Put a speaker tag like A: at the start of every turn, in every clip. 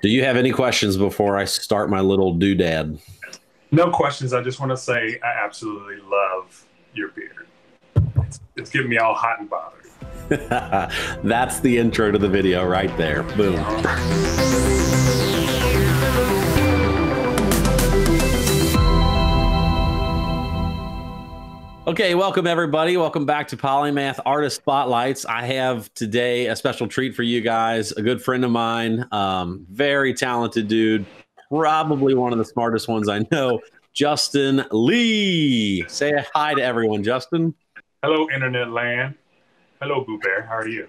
A: Do you have any questions before I start my little doodad?
B: No questions. I just want to say I absolutely love your beard. It's getting me all hot and bothered.
A: That's the intro to the video right there. Boom. Okay, welcome everybody. Welcome back to Polymath Artist Spotlights. I have today a special treat for you guys. A good friend of mine, very talented dude, probably one of the smartest ones I know, Justin Lee. Say hi to everyone, Justin.
B: Hello, internet land. Hello, Boo Bear. How are you?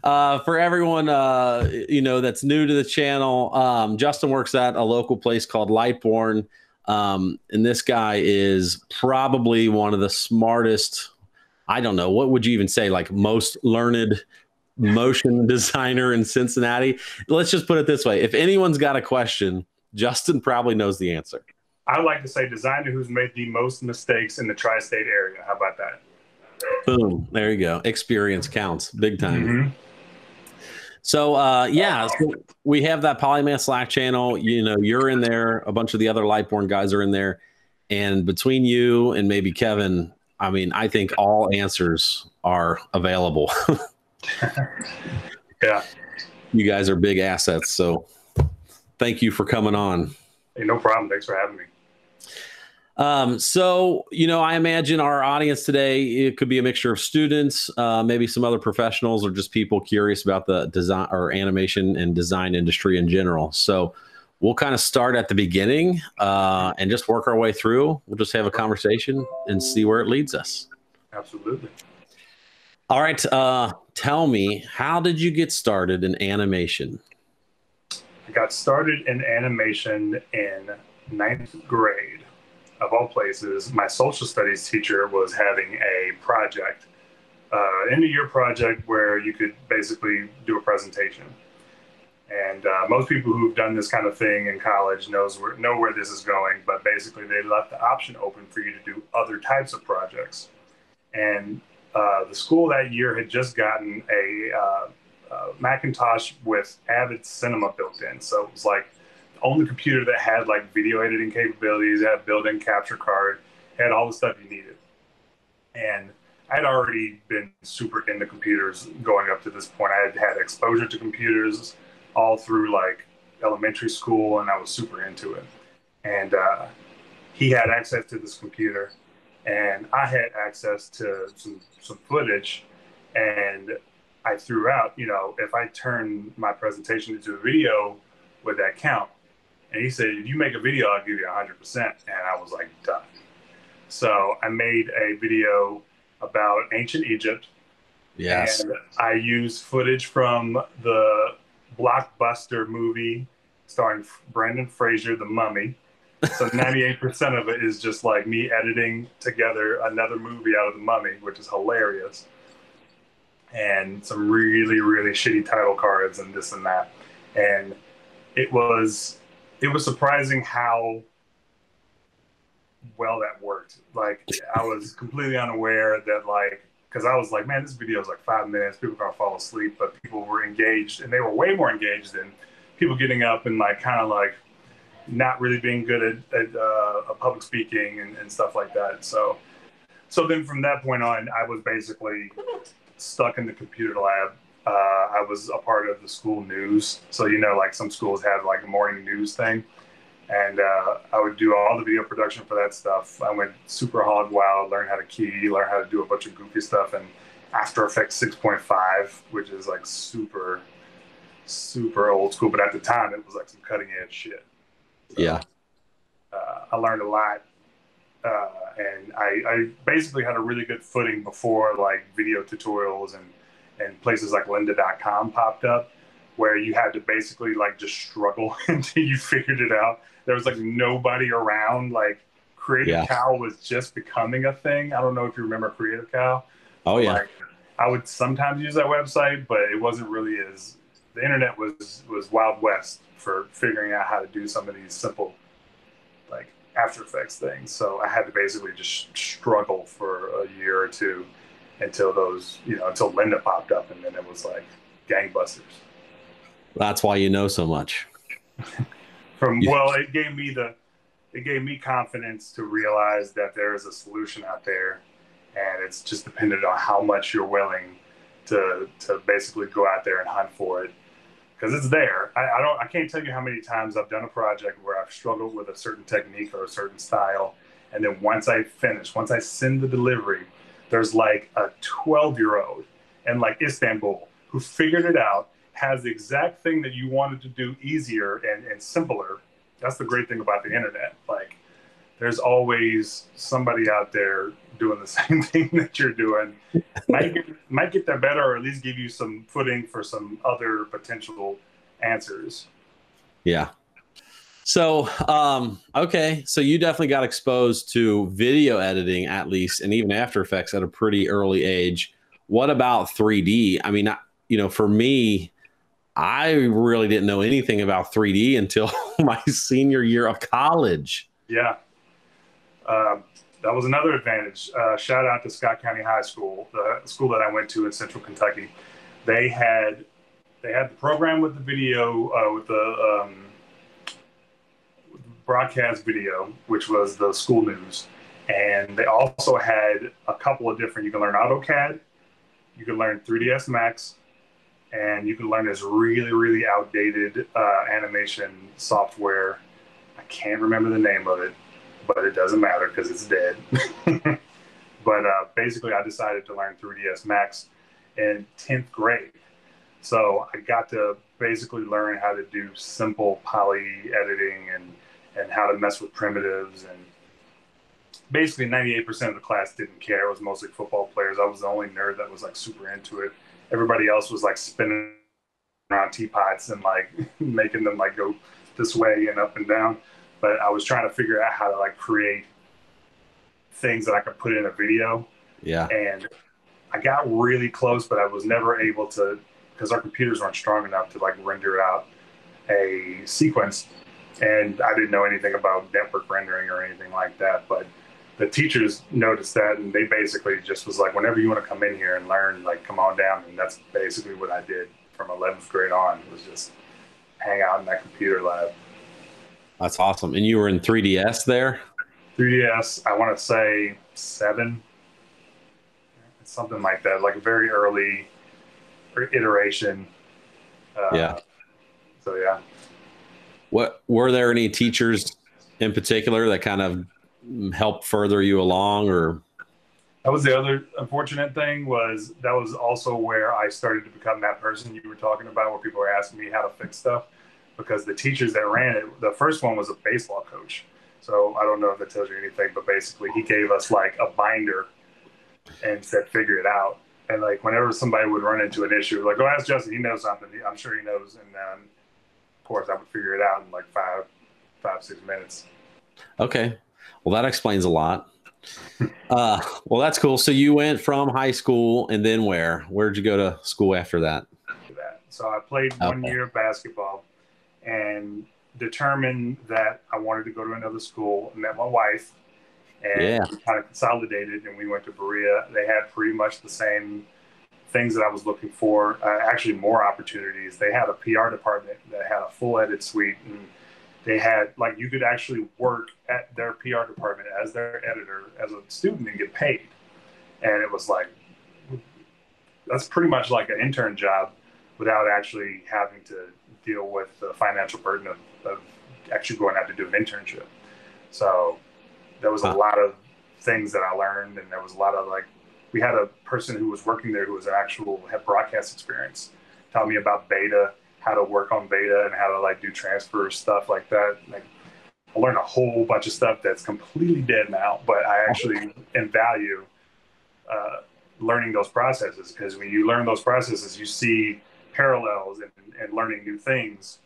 A: For everyone, that's new to the channel, Justin works at a local place called Lightbourn. And this guy is probably one of the smartest, I don't know, what would you even say, like most learned motion designer in Cincinnati? Let's just put it this way. If anyone's got a question, Justin probably knows the answer.
B: I like to say designer who's made the most mistakes in the tri-state area. How about that?
A: Boom. There you go. Experience counts big time. Mm-hmm. So, so we have that Polymath Slack channel. You know, you're in there. A bunch of the other Lightborn guys are in there. And between you and maybe Kevin, I mean, I think all answers are available.
B: Yeah.
A: You guys are big assets. So thank you for coming on.
B: Hey, no problem. Thanks for having me.
A: I imagine our audience today, it could be a mixture of students, maybe some other professionals, or just people curious about the design or animation and design industry in general. So we'll kind of start at the beginning and just work our way through. We'll just have a conversation and see where it leads us.
B: Absolutely.
A: All right. Tell me, how did you get started in animation?
B: I got started in animation in 9th grade. Of all places, my social studies teacher was having a project, end-of-year project where you could basically do a presentation. And most people who've done this kind of thing in college know where this is going, but basically they left the option open for you to do other types of projects. And the school that year had just gotten a Macintosh with Avid Cinema built in. So it was like only computer that had like video editing capabilities, had a built-in capture card, had all the stuff you needed. And I'd already been super into computers going up to this point. I had had exposure to computers all through like elementary school, and I was super into it. And he had access to this computer, and I had access to some footage. And I threw out, if I turn my presentation into a video, would that count? And he said, if you make a video, I'll give you 100%. And I was like, done. So I made a video about ancient Egypt.
A: Yes.
B: And I used footage from the blockbuster movie starring Brendan Fraser, The Mummy. So 98% of it is just like me editing together another movie out of The Mummy, which is hilarious. And some really, really shitty title cards and this and that. And it was surprising how well that worked. Like, I was completely unaware that, like, because I was like, man, this video is like 5 minutes. People are going to fall asleep. But people were engaged, and they were way more engaged than people getting up and, like, kind of, like, not really being good at public speaking and stuff like that. So then from that point on, I was basically stuck in the computer lab. I was a part of the school news. So, like some schools have like a morning news thing. And I would do all the video production for that stuff. I went super hog wild, learned how to key, learned how to do a bunch of goofy stuff. And After Effects 6.5, which is like super, super old school. But at the time, it was like some cutting edge shit. So,
A: yeah.
B: I learned a lot. And I basically had a really good footing before like video tutorials and places like lynda.com popped up, where you had to basically like just struggle until you figured it out. There was like nobody around. Like Creative Cow was just becoming a thing. I don't know if you remember Creative Cow.
A: Oh yeah.
B: Like, I would sometimes use that website, but it wasn't really the internet was Wild West for figuring out how to do some of these simple like After Effects things. So I had to basically just struggle for a year or two until until Lynda popped up, and then it was like gangbusters.
A: That's why you know so much.
B: From
A: You-
B: well, it gave me confidence to realize that there is a solution out there, and it's just dependent on how much you're willing to basically go out there and hunt for it, because it's there. I can't tell you how many times I've done a project where I've struggled with a certain technique or a certain style, and then once I send the delivery, there's like a 12-year-old in like Istanbul who figured it out, has the exact thing that you wanted to do easier and simpler. That's the great thing about the internet. Like, there's always somebody out there doing the same thing that you're doing. Might get that better, or at least give you some footing for some other potential answers.
A: yeah. So, okay. So you definitely got exposed to video editing at least, and even After Effects at a pretty early age. What about 3D? I mean, for me, I really didn't know anything about 3D until my senior year of college.
B: Yeah, that was another advantage. Shout out to Scott County High School, the school that I went to in Central Kentucky. They had the program with the video, with the broadcast video, which was the school news, and they also had a couple of different. You can learn AutoCAD, you can learn 3ds Max, and you can learn this really really outdated animation software. I can't remember the name of it, but it doesn't matter because it's dead. But basically, I decided to learn 3ds Max in 10th grade. So I got to basically learn how to do simple poly editing and how to mess with primitives. And basically 98% of the class didn't care. It was mostly football players. I was the only nerd that was like super into it. Everybody else was like spinning around teapots and like making them like go this way and up and down. But I was trying to figure out how to like create things that I could put in a video.
A: Yeah.
B: And I got really close, but I was never able to, because our computers weren't strong enough to like render out a sequence. And I didn't know anything about network rendering or anything like that. But the teachers noticed that, and they basically just was like, whenever you want to come in here and learn, like, come on down. And that's basically what I did from 11th grade on, was just hang out in that computer lab.
A: That's awesome. And you were in 3DS there?
B: 3DS, I want to say 7, something like that, like a very early iteration.
A: Yeah.
B: So, yeah.
A: What were there any teachers in particular that kind of helped further you along, or?
B: That was the other unfortunate thing, was that was also where I started to become that person you were talking about, where people were asking me how to fix stuff, because the teachers that ran it, the first one was a baseball coach. So I don't know if that tells you anything, but basically he gave us like a binder and said, figure it out. And like whenever somebody would run into an issue, like, go ask Justin, he knows something. I'm sure he knows. And then of course I would figure it out in like 6 minutes.
A: Okay. Well, that explains a lot. Well, that's cool. So you went from high school, and then where? Where'd you go to school after that?
B: So I played 1 year of basketball and determined that I wanted to go to another school. Met my wife, and we kind of consolidated, and we went to Berea. They had pretty much the same things that I was looking for, actually more opportunities. They had a PR department that had a full edit suite, and they had, like, you could actually work at their PR department as their editor as a student and get paid. And it was like, that's pretty much like an intern job without actually having to deal with the financial burden of actually going out to do an internship. So there was a lot of things that I learned, and there was a lot of, like, we had a person who was working there who was had broadcast experience, taught me about beta, how to work on beta, and how to like do transfer stuff like that. Like, I learned a whole bunch of stuff that's completely dead now, but I actually value learning those processes, because when you learn those processes, you see parallels and learning new things,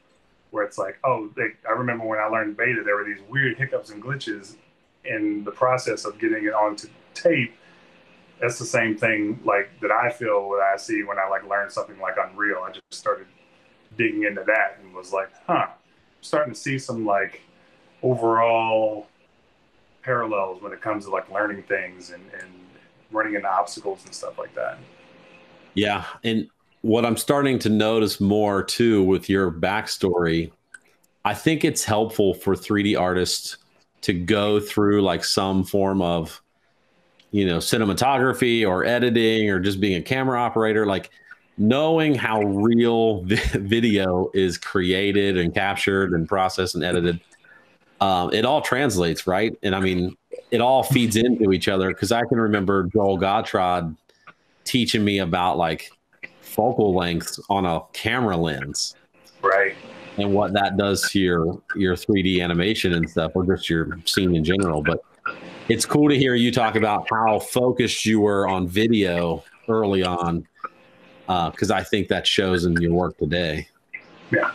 B: where it's like, oh, I remember when I learned beta, there were these weird hiccups and glitches in the process of getting it onto tape. That's the same thing like that I feel what I see when I like learn something like Unreal. I just started digging into that and was like, I'm starting to see some like overall parallels when it comes to like learning things and running into obstacles and stuff like that.
A: Yeah. And what I'm starting to notice more too with your backstory, I think it's helpful for 3D artists to go through like some form of, cinematography or editing or just being a camera operator, like knowing how real video is created and captured and processed and edited. It all translates, right? And I mean, it all feeds into each other, because I can remember Joel Gottrod teaching me about like focal lengths on a camera lens,
B: Right.
A: and what that does to your 3D animation and stuff, or just your scene in general. But it's cool to hear you talk about how focused you were on video early on, because I think that shows in your work today.
B: Yeah.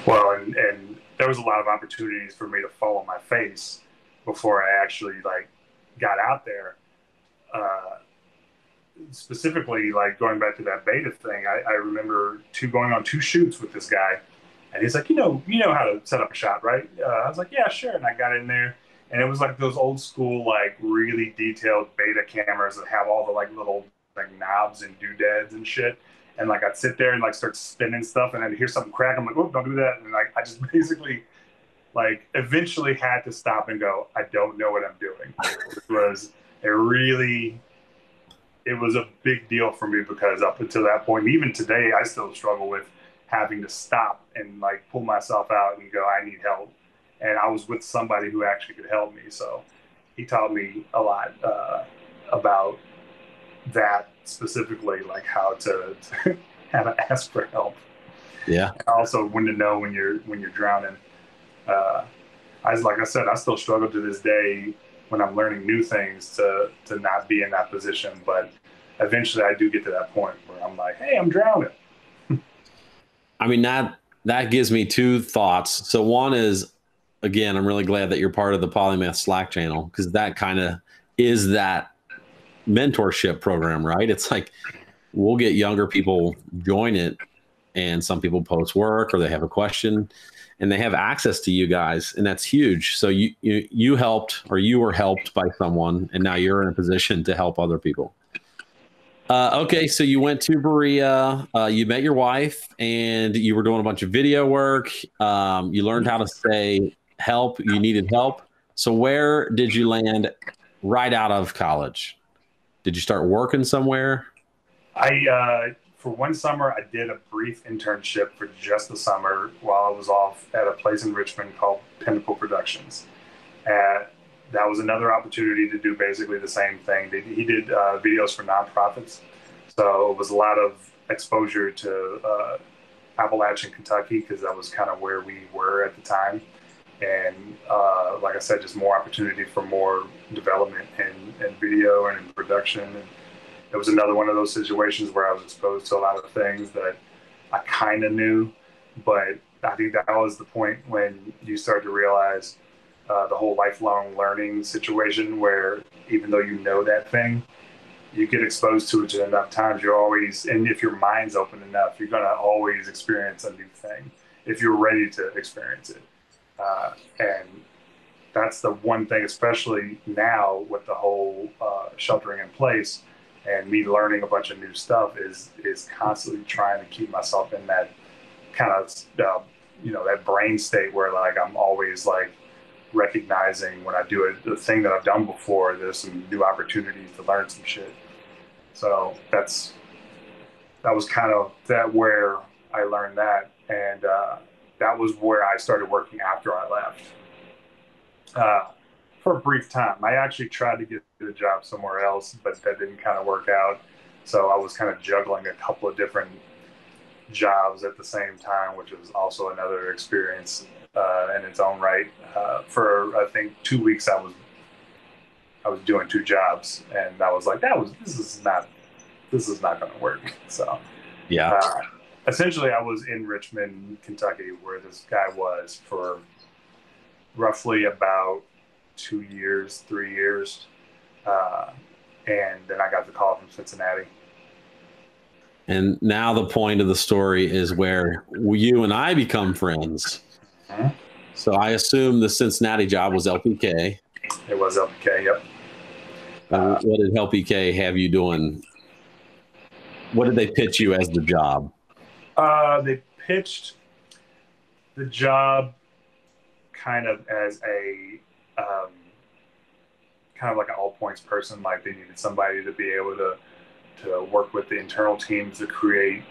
B: Well, and there was a lot of opportunities for me to fall on my face before I actually like got out there. Specifically, like going back to that beta thing, I remember going on 2 shoots with this guy, and he's like, you know how to set up a shot, right? I was like, yeah, sure. And I got in there, and it was like those old school, like really detailed beta cameras that have all the like little like knobs and doodads and shit. And like I'd sit there and like start spinning stuff, and I'd hear something crack. I'm like, oh, don't do that. And like I just basically like eventually had to stop and go, I don't know what I'm doing. It was a big deal for me, because up until that point, even today, I still struggle with having to stop and like pull myself out and go, I need help. And I was with somebody who actually could help me. So he taught me a lot about that specifically, like how to how to ask for help.
A: Yeah.
B: And also when to know when you're drowning. Like I said, I still struggle to this day when I'm learning new things to not be in that position. But eventually I do get to that point where I'm like, hey, I'm drowning.
A: I mean, that gives me 2 thoughts. So one is, again, I'm really glad that you're part of the Polymath Slack channel, because that kind of is that mentorship program, right? It's like we'll get younger people join it, and some people post work or they have a question, and they have access to you guys, and that's huge. So you helped, or you were helped by someone, and now you're in a position to help other people. Okay, so you went to Berea, you met your wife, and you were doing a bunch of video work. You learned how to say help. You needed help. So where did you land right out of college? Did you start working somewhere?
B: For one summer, I did a brief internship for just the summer while I was off at a place in Richmond called Pinnacle Productions. That was another opportunity to do basically the same thing. He did videos for nonprofits. So it was a lot of exposure to Appalachian, Kentucky, because that was kind of where we were at the time. And like I said, just more opportunity for more development in video and in production. And it was another one of those situations where I was exposed to a lot of things that I kind of knew, but I think that was the point when you start to realize the whole lifelong learning situation, where even though you know that thing, you get exposed to it enough times, you're always, and if your mind's open enough, you're going to always experience a new thing if you're ready to experience it. And that's the one thing, especially now with the whole sheltering in place and me learning a bunch of new stuff, is constantly trying to keep myself in that kind of, that brain state where like I'm always like recognizing when I do the thing that I've done before, there's some new opportunities to learn some shit. So that was kind of where I learned that. And that was where I started working after I left. For a brief time, I actually tried to get a job somewhere else, but that didn't kind of work out. So I was kind of juggling a couple of different jobs at the same time, which was also another experience in its own right. For I think 2 weeks, I was doing 2 jobs, and I was like, this is not going to work. So
A: yeah.
B: Essentially, I was in Richmond, Kentucky, where this guy was for roughly about 2 years, 3 years. And then I got the call from Cincinnati.
A: And now the point of the story is where you and I become friends.
B: Mm-hmm.
A: So I assume the Cincinnati job was LPK.
B: It was LPK, yep.
A: What did LPK have you doing? what did they pitch you as the job?
B: They pitched the job kind of as a kind of like an all points person. Like they needed somebody to be able to work with the internal teams to create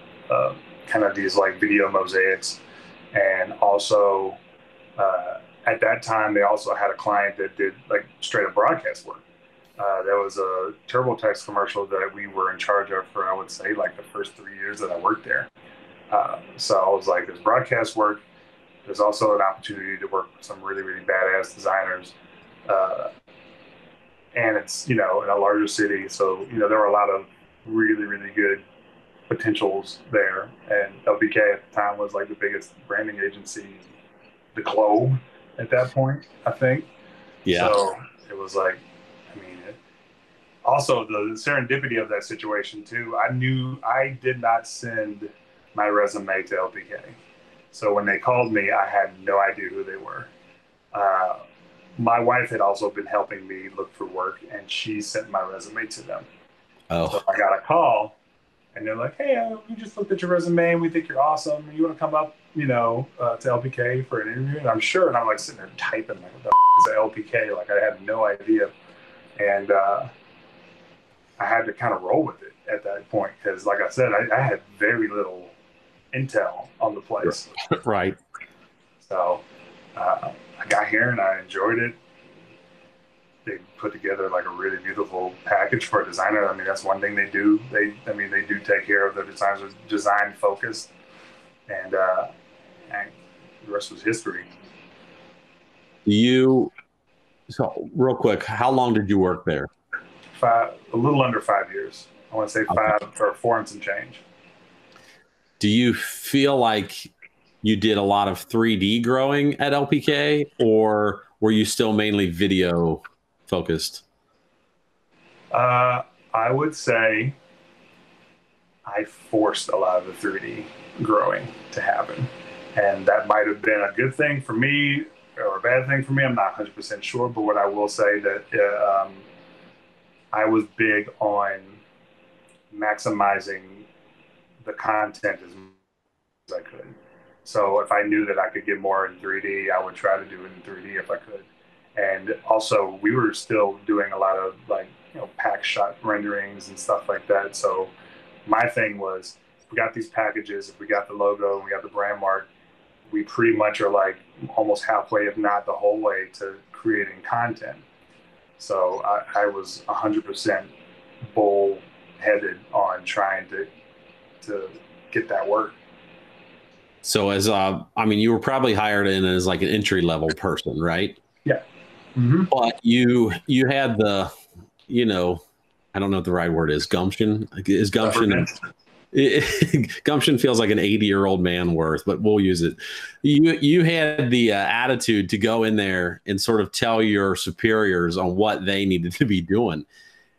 B: kind of these like video mosaics, and also at that time they also had a client that did like straight up broadcast work. There was a TurboTax commercial that we were in charge of for, I would say, like the first 3 years that I worked there. So I was like, there's broadcast work. There's also an opportunity to work with some really, really badass designers. And it's, in a larger city. So, there were a lot of really, really good potentials there. And LPK at the time was like the biggest branding agency, the globe at that point, I think.
A: Yeah.
B: So it was like, also the serendipity of that situation too. I knew I did not send my resume to LPK. So when they called me, I had no idea who they were. My wife had also been helping me look for work, and she sent my resume to them.
A: Oh.
B: So I got a call, and they're like, "Hey, we just looked at your resume, and we think you're awesome. You want to come up, to LPK for an interview?" And I'm sure, and I'm like sitting there typing, like, "What the is LPK?" Like I had no idea, and I had to kind of roll with it at that point because, like I said, I had very little intel on the place.
A: Right.
B: So I got here and I enjoyed it. They put together like a really beautiful package for a designer. I mean, that's one thing they do. They do take care of their designers, design focused, and the rest was history.
A: So real quick, how long did you work there?
B: A little under 5 years. I want to say 5 or 4 and some change.
A: Do you feel like you did a lot of 3D growing at LPK, or were you still mainly video focused?
B: I would say I forced a lot of the 3D growing to happen. And that might have been a good thing for me or a bad thing for me. I'm not 100% sure. But what I will say that I was big on maximizing the content as much as I could. So if I knew that I could get more in 3D, I would try to do it in 3D if I could. And also, we were still doing a lot of pack shot renderings and stuff like that. So my thing was, if we got these packages, if we got the logo, and we got the brand mark, we pretty much are like almost halfway, if not the whole way, to creating content. So I was 100% bull-headed on trying to get that work.
A: So you were probably hired in as like an entry-level person, right?
B: Yeah. Mm-hmm.
A: But you had the, I don't know what the right word is. Gumption? Is gumption? Gumption feels like an 80-year-old man worth, but we'll use it. You had the attitude to go in there and sort of tell your superiors on what they needed to be doing.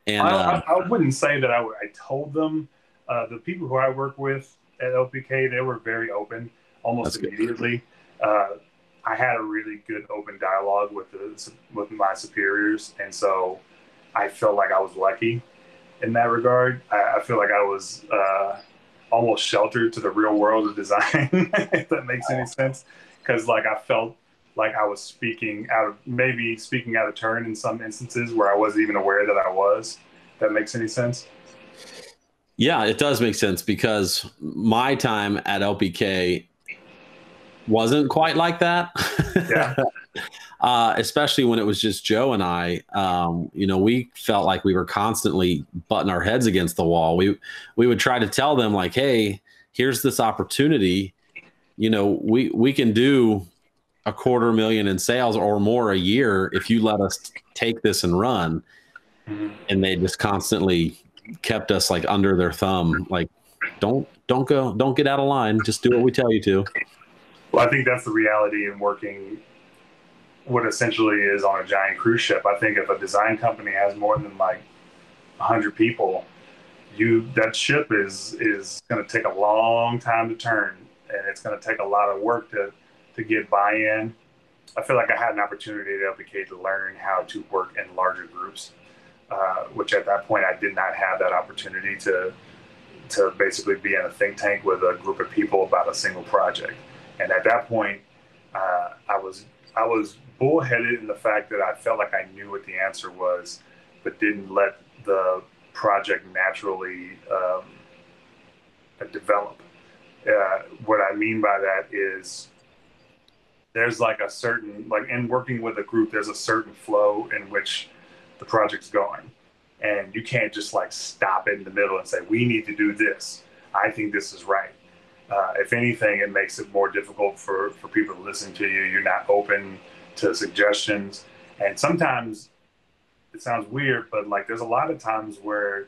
A: And
B: I wouldn't say that I told them. The people who I work with at LPK, they were very open almost immediately. I had a really good open dialogue with my superiors, and so I felt like I was lucky in that regard. I feel like I was almost sheltered to the real world of design, if that makes any sense. Because I felt like I was speaking out of turn in some instances where I wasn't even aware that I was. If that makes any sense.
A: Yeah, it does make sense, because my time at LPK wasn't quite like that.
B: Yeah.
A: Especially when it was just Joe and I. We felt like we were constantly butting our heads against the wall. We would try to tell them like, hey, here's this opportunity. We can do $250,000 in sales or more a year if you let us take this and run. Mm-hmm. And they just constantly kept us like under their thumb, like, don't get out of line. Just do what we tell you to.
B: Well, I think that's the reality in working what essentially is on a giant cruise ship. I think if a design company has more than 100 people, that ship is going to take a long time to turn, and it's going to take a lot of work to get buy-in. I feel like I had an opportunity at LPK to learn how to work in larger groups, which at that point I did not have that opportunity to to basically be in a think tank with a group of people about a single project. And at that point, I was bullheaded in the fact that I felt like I knew what the answer was, but didn't let the project naturally develop. What I mean by that is there's like a certain, like in working with a group, there's a certain flow in which the project's going. And you can't just like stop it in the middle and say, we need to do this. I think this is right. If anything, it makes it more difficult for people to listen to you. You're not open to suggestions. And sometimes it sounds weird, but like there's a lot of times where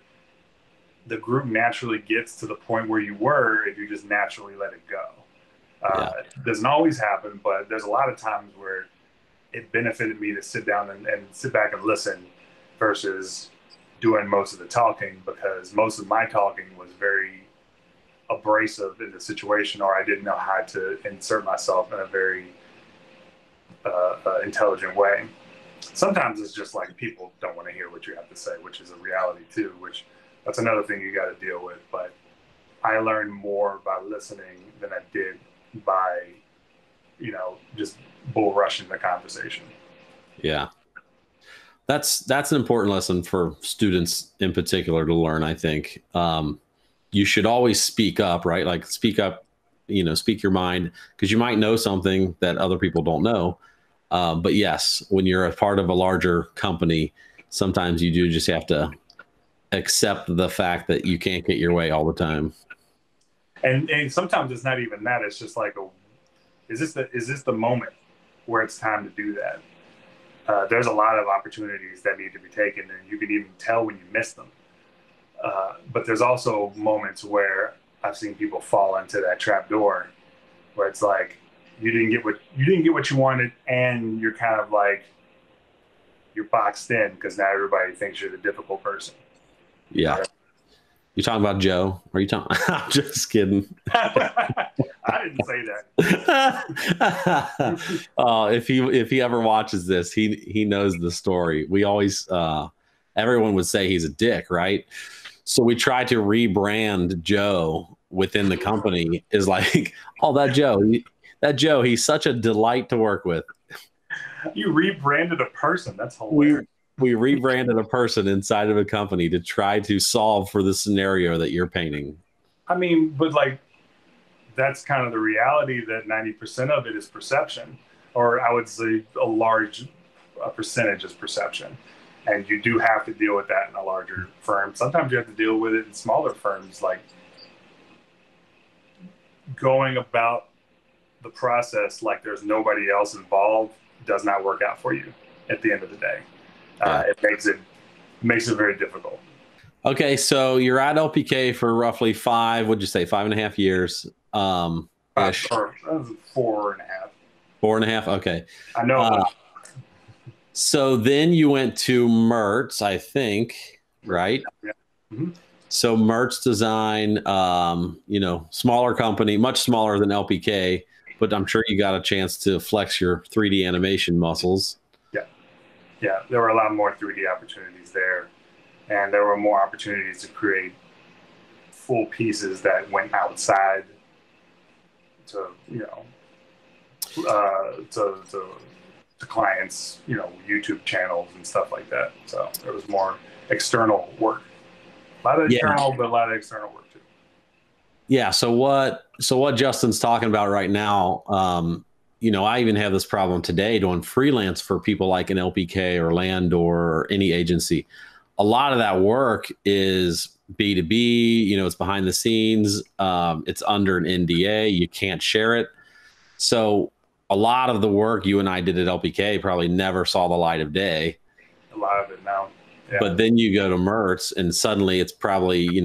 B: the group naturally gets to the point where you were if you just naturally let it go. It doesn't always happen, but there's a lot of times where it benefited me to sit down and sit back and listen versus doing most of the talking, because most of my talking was very abrasive in the situation, or I didn't know how to insert myself in a very intelligent way. Sometimes it's just like people don't want to hear what you have to say, which is a reality too, which that's another thing you got to deal with. But I learned more by listening than I did by, just bull rushing the conversation.
A: Yeah. That's an important lesson for students in particular to learn, I think. You should always speak up, right? Like speak up, speak your mind, because you might know something that other people don't know. But yes, when you're a part of a larger company, sometimes you do just have to accept the fact that you can't get your way all the time.
B: And sometimes it's not even that. It's just like, is this the moment where it's time to do that? There's a lot of opportunities that need to be taken, and you can even tell when you miss them. But there's also moments where I've seen people fall into that trap door, where it's like you didn't get what you wanted, and you're kind of like you're boxed in because now everybody thinks you're the difficult person.
A: Yeah. You talking about Joe? Or are you talking? I'm just kidding.
B: I didn't say
A: that. If he ever watches this, he knows the story. We always everyone would say he's a dick, right? So we try to rebrand Joe within the company. Is like, oh, that Joe, he's such a delight to work with.
B: You rebranded a person. That's hilarious.
A: We rebranded a person inside of a company to try to solve for the scenario that you're painting.
B: I mean, but like, that's kind of the reality, that 90% of it is perception, or I would say a large percentage is perception. And you do have to deal with that in a larger firm. Sometimes you have to deal with it in smaller firms, like going about the process like there's nobody else involved does not work out for you at the end of the day. It makes it very difficult.
A: Okay, so you're at LPK for roughly 5.5 years?
B: 4.5.
A: 4.5. Okay.
B: I know.
A: So then you went to Mertz, I think, right?
B: Yeah. Mm-hmm.
A: So Mertz Design, smaller company, much smaller than LPK, but I'm sure you got a chance to flex your 3D animation muscles.
B: Yeah, there were a lot more 3D opportunities there, and there were more opportunities to create full pieces that went outside to clients, YouTube channels and stuff like that. So there was more external work. A lot of internal, but a lot of external work too.
A: Yeah. So what Justin's talking about right now, I even have this problem today doing freelance for people like an LPK or Landor or any agency. A lot of that work is B2B, it's behind the scenes. It's under an NDA. You can't share it. So a lot of the work you and I did at LPK probably never saw the light of day.
B: A lot of it now. Yeah.
A: But then you go to Mertz and suddenly it's probably,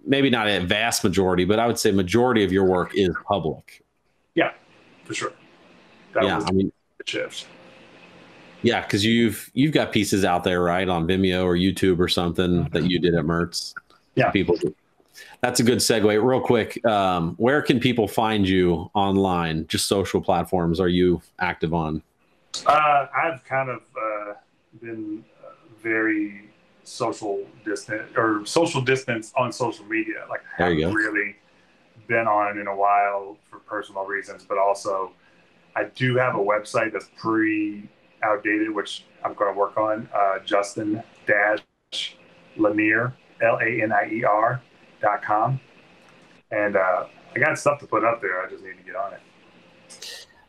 A: maybe not a vast majority, but I would say majority of your work is public.
B: Yeah, for sure. That was the shift.
A: Yeah, because you've got pieces out there, right, on Vimeo or YouTube or something that you did at Mertz.
B: Yeah,
A: people. That's a good segue. Real quick, where can people find you online? Just social platforms are you active on?
B: I've kind of been very social distance on social media. Like I
A: There you
B: haven't
A: go.
B: really been on in a while for personal reasons, but also I do have a website that's pretty outdated, which I'm going to work on. Justin Lanier LANIER.com, and I got stuff to put up there. I just need to get on it.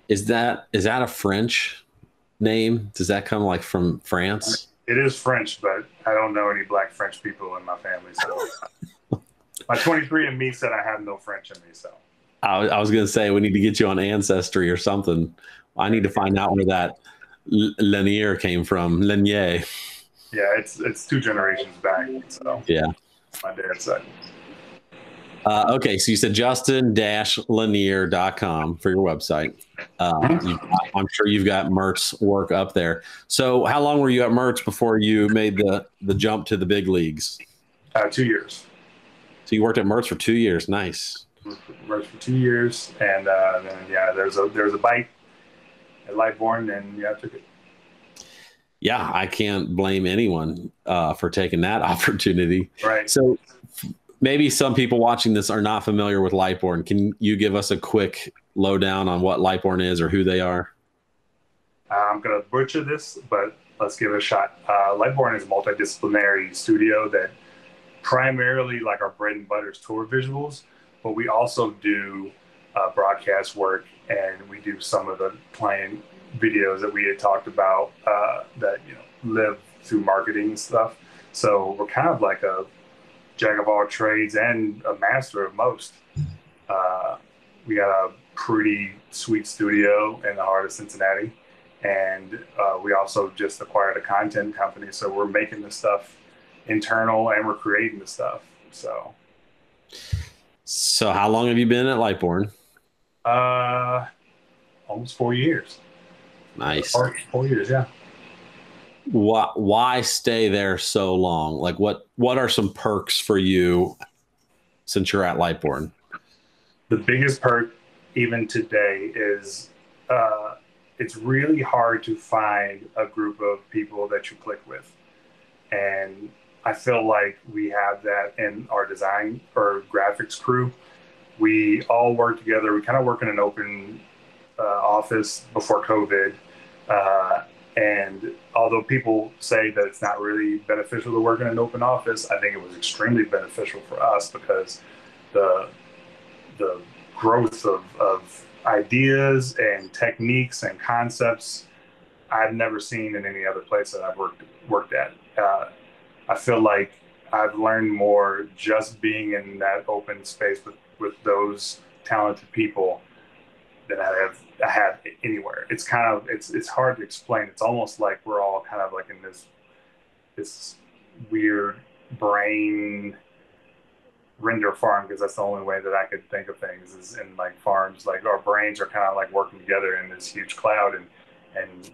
A: Is that a French name? Does that come like from France?
B: It is French, but I don't know any Black French people in my family. So my 23andMe said I have no French in me. So
A: I was going to say we need to get you on Ancestry or something. I need to find out where that Lanier came from. Lanier.
B: Yeah, it's 2 generations back. So
A: yeah,
B: my dad's side.
A: Okay, so you said justin-lanier.com for your website. I'm sure you've got Mertz work up there. So how long were you at Mertz before you made the jump to the big leagues?
B: 2 years.
A: So you worked at Mertz for 2 years. Nice.
B: Worked for 2 years, and then there's a bite at Lightbourn, and I took it.
A: Yeah, I can't blame anyone for taking that opportunity.
B: Right.
A: So maybe some people watching this are not familiar with Lightbourn. Can you give us a quick lowdown on what Lightbourn is or who they are?
B: I'm going to butcher this, but let's give it a shot. Lightbourn is a multidisciplinary studio that primarily, like, our bread and butter is tour visuals, but we also do broadcast work, and we do some of the client videos that we had talked about that live through marketing stuff. So we're kind of like a jack of all trades and a master of most. We got a pretty sweet studio in the heart of Cincinnati, and we also just acquired a content company, so we're making the stuff internal and we're creating the stuff. So
A: how long have you been at Lightbourn?
B: Almost 4 years.
A: Nice.
B: 4 years, yeah.
A: Why stay there so long? Like, what are some perks for you since you're at Lightbourn?
B: The biggest perk, even today, is it's really hard to find a group of people that you click with, and I feel like we have that in our design or graphics crew. We all work together. We kind of work in an open office before COVID. And although people say that it's not really beneficial to work in an open office, I think it was extremely beneficial for us because the growth of ideas and techniques and concepts I've never seen in any other place that I've worked at. I feel like I've learned more just being in that open space with those talented people than I have anywhere. It's kind of it's hard to explain. It's almost like we're all kind of like in this weird brain render farm, because that's the only way that I could think of things is in like farms. Like our brains are kind of like working together in this huge cloud, and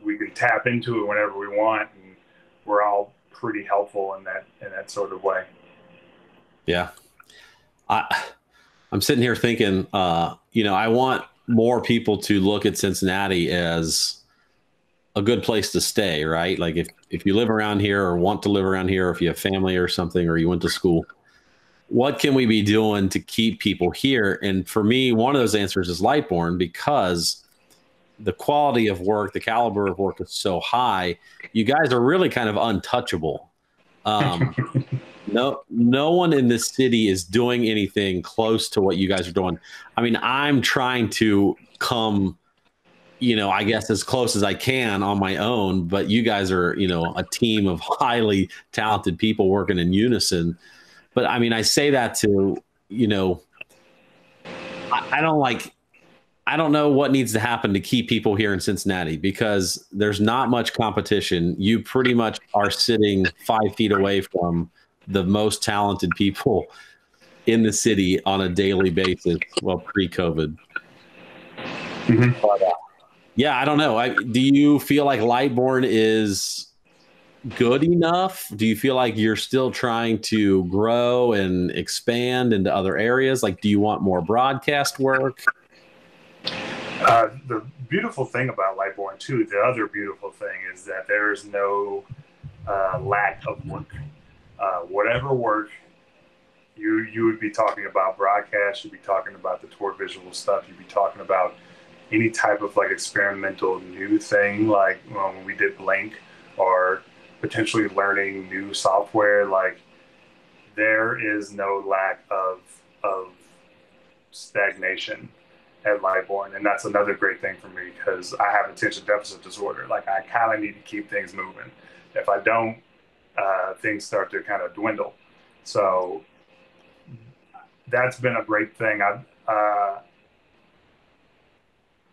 B: we can tap into it whenever we want, and we're all pretty helpful in that sort of way.
A: Yeah, I'm sitting here thinking, I want more people to look at Cincinnati as a good place to stay, right? Like if you live around here or want to live around here, or if you have family or something, or you went to school, what can we be doing to keep people here? And for me, one of those answers is Lightbourn, because the quality of work, the caliber of work is so high. You guys are really kind of untouchable. No one in this city is doing anything close to what you guys are doing. I mean, I'm trying to come, I guess as close as I can on my own, but you guys are, a team of highly talented people working in unison. But I mean, I say that to, I don't know what needs to happen to keep people here in Cincinnati, because there's not much competition. You pretty much are sitting 5 feet away from the most talented people in the city on a daily basis. Well, pre-COVID.
B: Mm-hmm.
A: But, yeah, I don't know. Do you feel like Lightbourn is good enough? Do you feel like you're still trying to grow and expand into other areas? Like, do you want more broadcast work?
B: The beautiful thing about Lightbourn, too, the other beautiful thing is that there is no lack of work. whatever work you would be talking about broadcast, you'd be talking about the tour visual stuff, you'd be talking about any type of like experimental new thing, like when we did Blink, or potentially learning new software. Like there is no lack of stagnation at Lightbourn, and that's another great thing for me because I have attention deficit disorder. Like I kind of need to keep things moving. If I don't, things start to kind of dwindle. So that's been a great thing.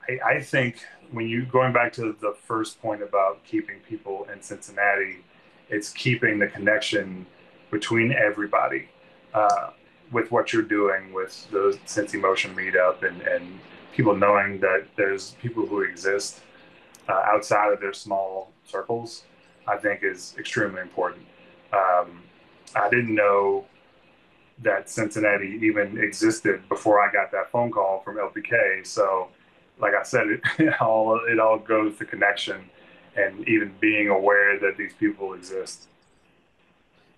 B: I think when you going back to the first point about keeping people in Cincinnati, it's keeping the connection between everybody with what you're doing with the Cincy Motion meetup, and people knowing that there's people who exist outside of their small circles, I think is extremely important. I didn't know that Cincinnati even existed before I got that phone call from LPK. So like I said, it all goes to connection and even being aware that these people exist.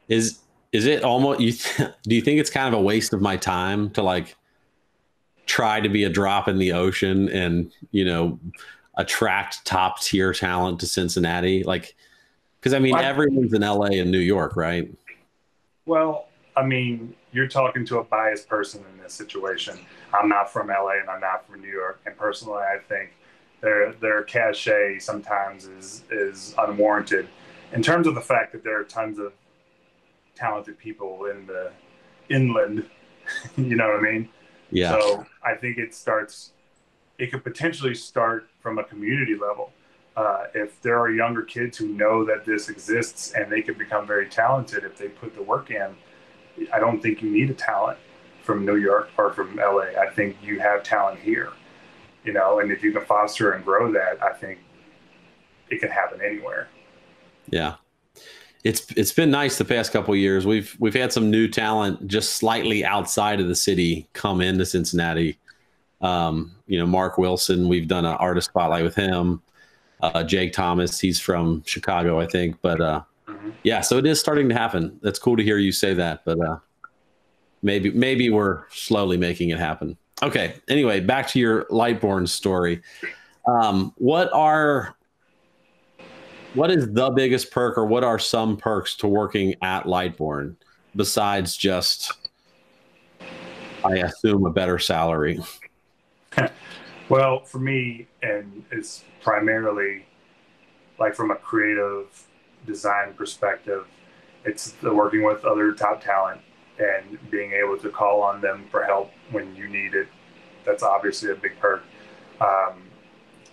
A: Is it almost do you think it's kind of a waste of my time to like try to be a drop in the ocean and, attract top tier talent to Cincinnati? Like, because I mean, everyone's in LA and New York, right?
B: Well, I mean, you're talking to a biased person in this situation. I'm not from LA and I'm not from New York, and personally, I think their cachet sometimes is unwarranted in terms of the fact that there are tons of talented people in the inland. You know what I mean?
A: Yeah.
B: So I think it could potentially start from a community level. If there are younger kids who know that this exists and they can become very talented if they put the work in, I don't think you need a talent from New York or from LA. I think you have talent here, and if you can foster and grow that, I think it can happen anywhere.
A: Yeah. It's been nice the past couple of years. We've had some new talent just slightly outside of the city come into Cincinnati. Mark Wilson, we've done an artist spotlight with him. Jake Thomas, he's from Chicago, I think. But yeah, so it is starting to happen. That's cool to hear you say that. But maybe we're slowly making it happen. Okay. Anyway, back to your Lightbourn story. What is the biggest perk, or what are some perks to working at Lightbourn besides just, I assume, a better salary?
B: Well, for me, and it's primarily like from a creative design perspective, it's the working with other top talent and being able to call on them for help when you need it. That's obviously a big perk.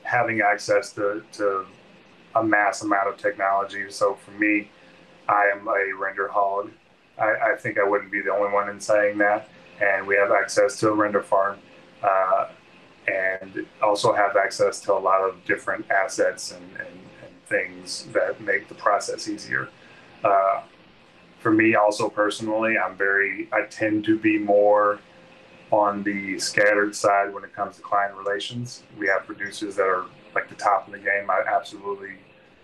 B: Having access to a mass amount of technology. So for me, I am a render hog. I think I wouldn't be the only one in saying that. And we have access to a render farm, and also have access to a lot of different assets and things that make the process easier. For me, also personally, I tend to be more on the scattered side when it comes to client relations. We have producers that are like the top in the game. I absolutely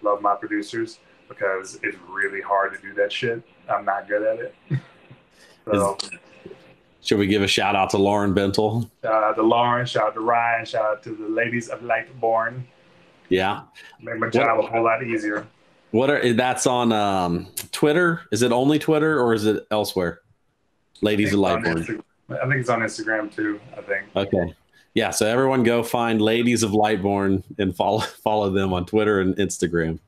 B: love my producers because it's really hard to do that shit. I'm not good at it. So,
A: should we give a shout out to Lauren Bentel?
B: To Lauren, shout out to Ryan, shout out to the ladies of Lightborne.
A: Yeah.
B: Make my job a whole lot easier.
A: That's on Twitter? Is it only Twitter or is it elsewhere? Ladies of Lightborne.
B: I think it's on Instagram too, I think.
A: Okay. Yeah, so everyone go find Ladies of Lightborne and follow them on Twitter and Instagram.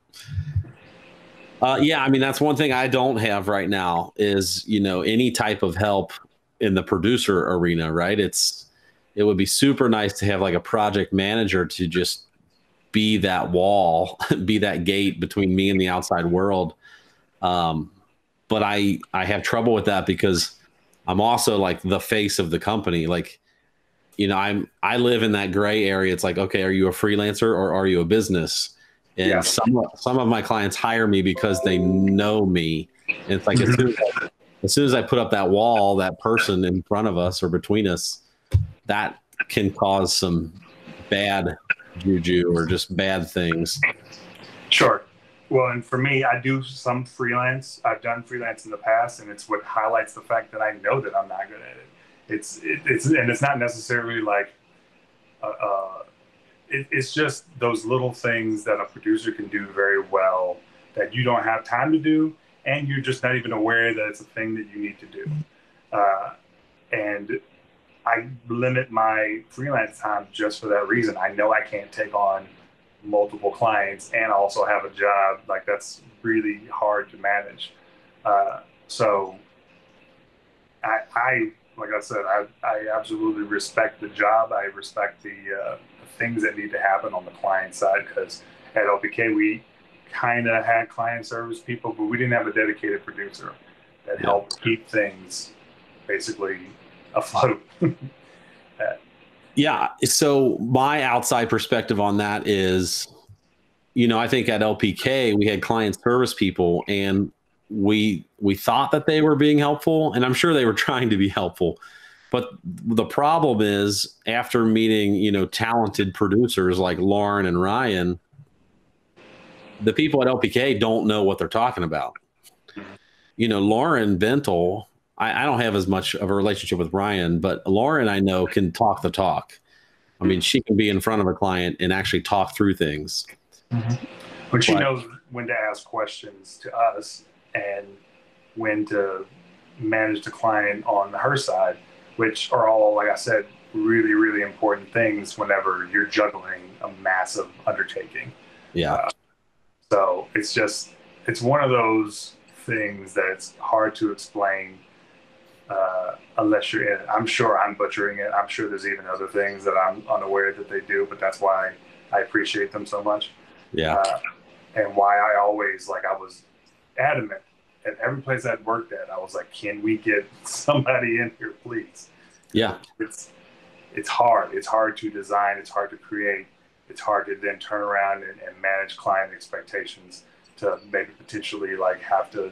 A: Yeah, I mean, that's one thing I don't have right now is, any type of help in the producer arena, right? It would be super nice to have like a project manager to just be that wall, be that gate between me and the outside world. But I have trouble with that because I'm also like the face of the company. Like, I live in that gray area. It's like, okay, are you a freelancer or are you a business? And
B: Yeah.
A: some of my clients hire me because they know me. And it's like, as soon as I put up that wall, that person in front of us or between us, that can cause some bad juju or just bad things.
B: Sure. Well, and for me, I do some freelance. I've done freelance in the past, and it's what highlights the fact that I know that I'm not good at it. It's not necessarily like uh, uh, it's just those little things that a producer can do very well that you don't have time to do, and you're just not even aware that it's a thing that you need to do. Uh, and I limit my freelance time just for that reason. I know I can't take on multiple clients and also have a job. Like that's really hard to manage. So I like I said, I absolutely respect the job. I respect the things that need to happen on the client side because at LPK we kind of had client service people, but we didn't have a dedicated producer that helped keep things basically afloat.
A: Yeah. So my outside perspective on that is, I think at LPK we had client service people and we thought that they were being helpful, and I'm sure they were trying to be helpful. But the problem is after meeting, talented producers like Lauren and Ryan, the people at LPK don't know what they're talking about. Lauren Bentel, I don't have as much of a relationship with Ryan, but Lauren, I know, can talk the talk. I mean, she can be in front of a client and actually talk through things.
B: But she knows when to ask questions to us and when to manage the client on her side, which are all, like I said, really, really important things whenever you're juggling a massive undertaking.
A: Yeah.
B: So it's one of those things that's hard to explain unless you're in it. I'm sure I'm butchering it. I'm sure there's even other things that I'm unaware that they do, but that's why I appreciate them so much.
A: Yeah.
B: And why I always, I was adamant at every place I'd worked at. I was like, can we get somebody in here, please?
A: Yeah.
B: It's hard. It's hard to design. It's hard to create. It's hard to then turn around and manage client expectations to maybe potentially have to,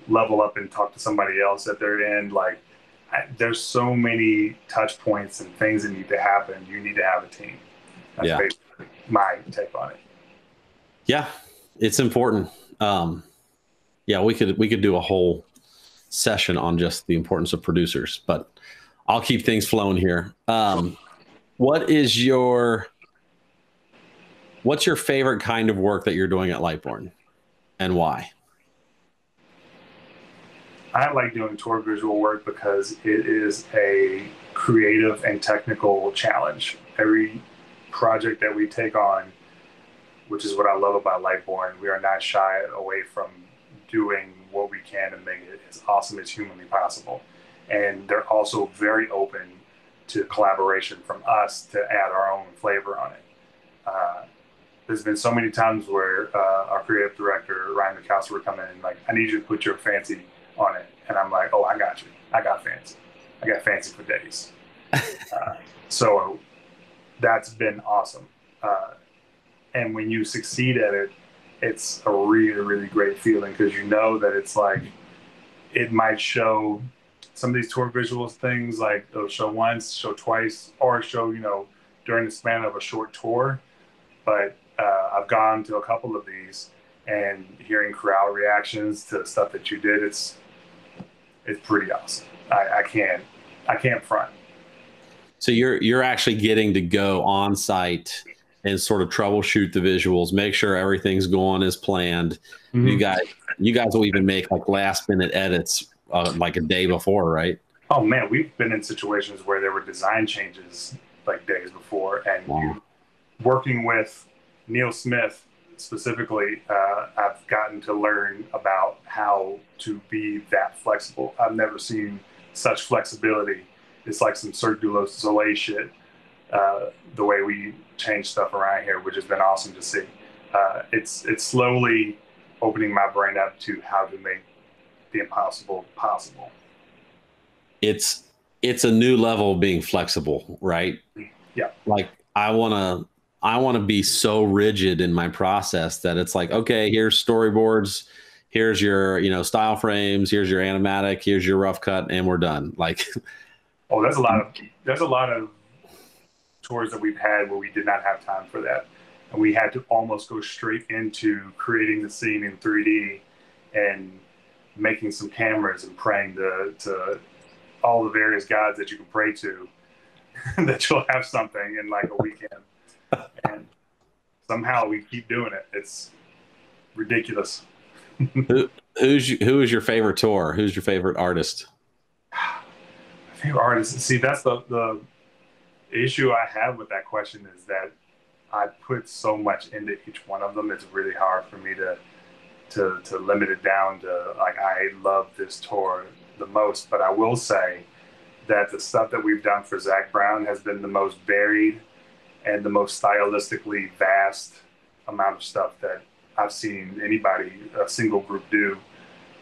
B: level up and talk to somebody else at their end. There's so many touch points and things that need to happen. You need to have a team. That's basically my take on it.
A: Yeah, it's important. Yeah, we could do a whole session on just the importance of producers, but I'll keep things flowing here. What's your favorite kind of work that you're doing at Lightbourn, and why?
B: I like doing tour visual work because it is a creative and technical challenge. Every project that we take on, which is what I love about Lightbourn, we are not shy away from doing what we can to make it as awesome as humanly possible. And they're also very open to collaboration from us to add our own flavor on it. There's been so many times where our creative director, Ryan McCosker, would come in and I need you to put your fancy on it. And I'm like, oh, I got you. I got fancy. I got fancy for days. So that's been awesome. And when you succeed at it, it's a really, really great feeling because you know that it's it might show some of these tour visuals things it'll show once, show twice, or show, during the span of a short tour. But I've gone to a couple of these and hearing crowd reactions to stuff that you did, it's pretty awesome. I can't front.
A: So you're actually getting to go on site and sort of troubleshoot the visuals, make sure everything's going as planned. Mm-hmm. You guys will even make last minute edits a day before, right?
B: Oh man, we've been in situations where there were design changes days before, and wow. Working with Neil Smith specifically, I've gotten to learn about how to be that flexible. I've never seen such flexibility. It's like some Cirque du Soleil shit. The way we change stuff around here, which has been awesome to see. It's slowly opening my brain up to how to make the impossible possible.
A: It's a new level of being flexible, right?
B: Yeah.
A: I want to be so rigid in my process that it's okay, here's storyboards, here's your, style frames, here's your animatic, here's your rough cut, and we're done.
B: Oh, there's a lot of tours that we've had where we did not have time for that. and we had to almost go straight into creating the scene in 3D and making some cameras and praying to all the various gods that you can pray to that you'll have something in like a weekend. And somehow we keep doing it. It's ridiculous.
A: Who is your favorite tour? Who's your favorite artist?
B: My favorite artist. See, that's the issue I have with that question is that I put so much into each one of them. It's really hard for me to limit it down to like I love this tour the most. But I will say that the stuff that we've done for Zach Brown has been the most varied and the most stylistically vast amount of stuff that I've seen anybody, a single group do.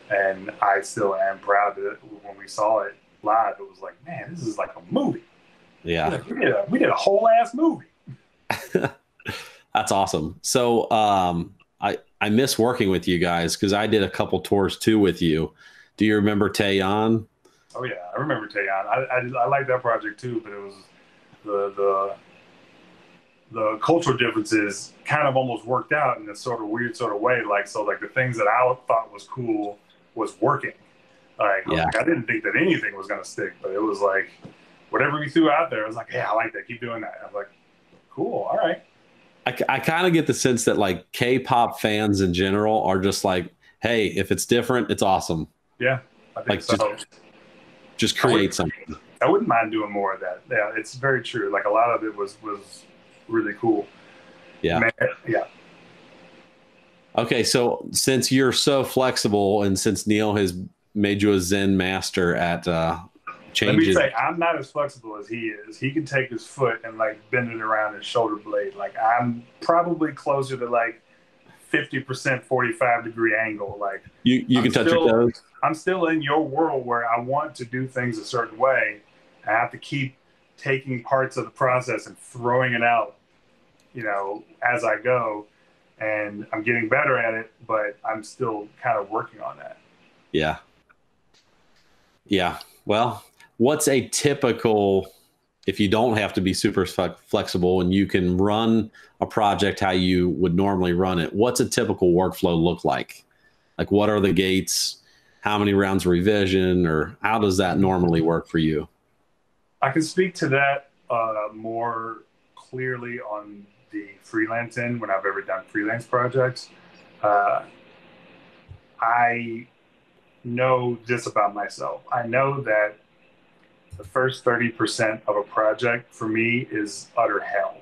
B: And I still am proud that when we saw it live, it was like, man, this is like a movie.
A: Yeah.
B: We did a whole ass movie.
A: That's awesome. So I miss working with you guys because I did a couple tours too with you. Do you remember Taeyeon?
B: Oh yeah, I remember Taeyeon. I like that project too, but it was the cultural differences kind of almost worked out in this sort of weird sort of way. Like the things that I thought was cool was working. Like I didn't think that anything was gonna stick, but it was like whatever we threw out there, I was like, yeah, I like that. Keep doing that. I'm like, cool, all right.
A: I kind of get the sense that like K-pop fans in general are just like, hey, if it's different, it's awesome.
B: Yeah, I think
A: so. Just create something.
B: I wouldn't mind doing more of that. Yeah, it's very true. Like a lot of it was really cool.
A: Yeah.
B: Man, yeah.
A: Okay, so since you're so flexible and since Neil has made you a Zen master at changes.
B: Let me say, I'm not as flexible as he is. He can take his foot and like bend it around his shoulder blade. Like I'm probably closer to like 50%, 45-degree angle. Like
A: you can touch your toes.
B: I'm still in your world where I want to do things a certain way. I have to keep taking parts of the process and throwing it out, as I go. And I'm getting better at it, but I'm still kind of working on that.
A: Yeah. Yeah. Well, what's a typical, if you don't have to be super flexible and you can run a project how you would normally run it, what's a typical workflow look like? Like what are the gates? How many rounds of revision, or how does that normally work for you?
B: I can speak to that more clearly on the freelance end when I've ever done freelance projects. I know this about myself. I know that the first 30% of a project for me is utter hell.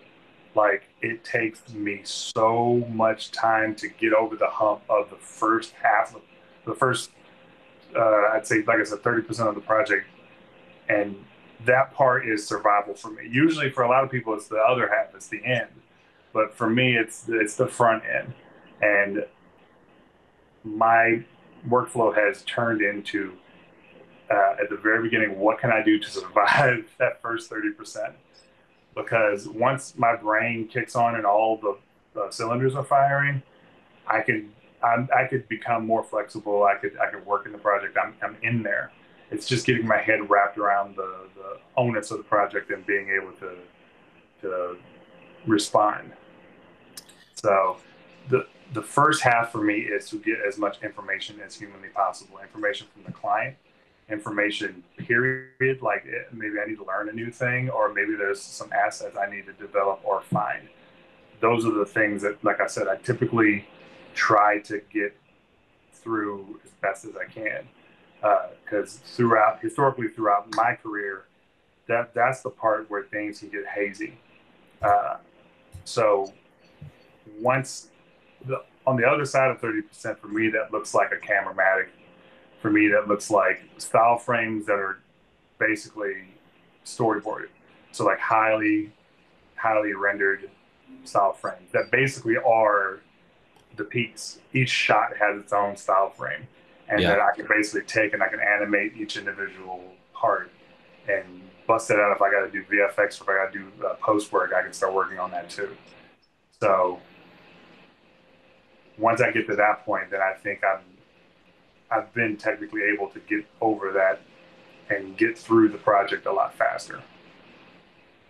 B: Like it takes me so much time to get over the hump of the first half of the first, I'd say, like I said, 30% of the project. And that part is survival for me. Usually for a lot of people, it's the other half, it's the end. But for me, it's the front end. And my workflow has turned into, at the very beginning, what can I do to survive that first 30%? Because once my brain kicks on and all the cylinders are firing, I could become more flexible. I could work in the project. I'm in there. It's just getting my head wrapped around the onus of the project and being able to respond. So the first half for me is to get as much information as humanly possible. Information from the client, information period, like maybe I need to learn a new thing, or maybe there's some assets I need to develop or find. Those are the things that, like I said, I typically try to get through as best as I can. Because historically throughout my career, that's the part where things can get hazy. So once on the other side of 30%, for me, that looks like a cameratic. For me, that looks like style frames that are basically storyboarded. So like highly rendered style frames that basically are the piece. Each shot has its own style frame. And that I can basically take and I can animate each individual part and bust it out. If I got to do VFX, or if I got to do post work, I can start working on that too. So once I get to that point, then I think I've been technically able to get over that and get through the project a lot faster.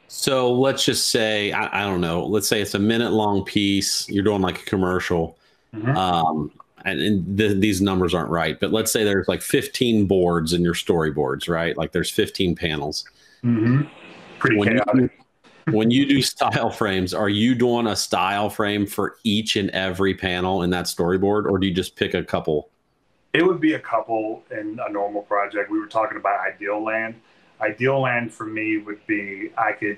A: So let's just say, I don't know, let's say it's a minute long piece. You're doing like a commercial.
B: Mm-hmm.
A: Um, and these numbers aren't right, but let's say there's like 15 boards in your storyboards, right? Like there's 15 panels.
B: Mm-hmm. Pretty
A: When
B: chaotic.
A: when you do style frames, are you doing a style frame for each and every panel in that storyboard, or do you just pick a couple?
B: It would be a couple in a normal project. We were talking about ideal land. Ideal land for me would be I could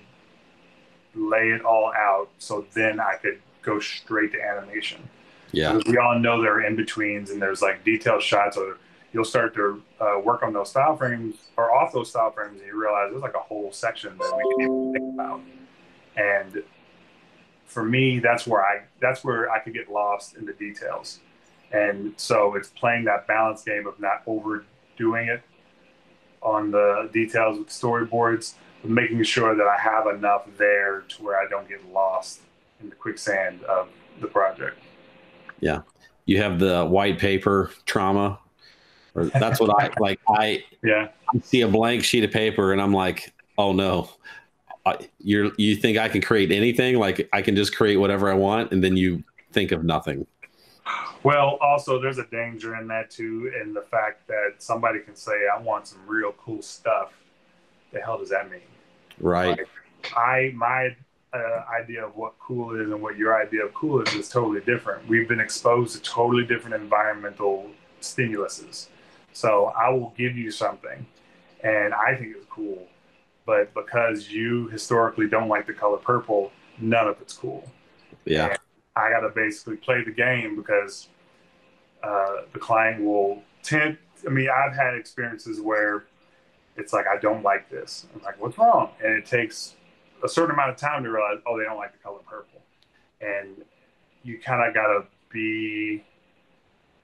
B: lay it all out so then I could go straight to animation.
A: Yeah.
B: Because we all know there are in betweens and there's like detailed shots, or you'll start to work on those style frames or off those style frames, and you realize there's like a whole section that we can even think about. And for me, that's where I could get lost in the details. And so it's playing that balance game of not overdoing it on the details with storyboards, but making sure that I have enough there to where I don't get lost in the quicksand of the project.
A: Yeah. You have the white paper trauma, or that's what I like.
B: Yeah.
A: I see a blank sheet of paper and I'm like, oh no, you think I can create anything? Like I can just create whatever I want. And then you think of nothing.
B: Well, also there's a danger in that too, in the fact that somebody can say, "I want some real cool stuff." The hell does that mean?
A: Right.
B: Like, my idea of what cool is and what your idea of cool is totally different. We've been exposed to totally different environmental stimuluses. So I will give you something, and I think it's cool, but because you historically don't like the color purple, none of it's cool.
A: Yeah.
B: And I got to basically play the game because the client will tend. I mean, I've had experiences where it's like, I don't like this. I'm like, what's wrong? And it takes a certain amount of time to realize, oh, they don't like the color purple. And you kind of got to be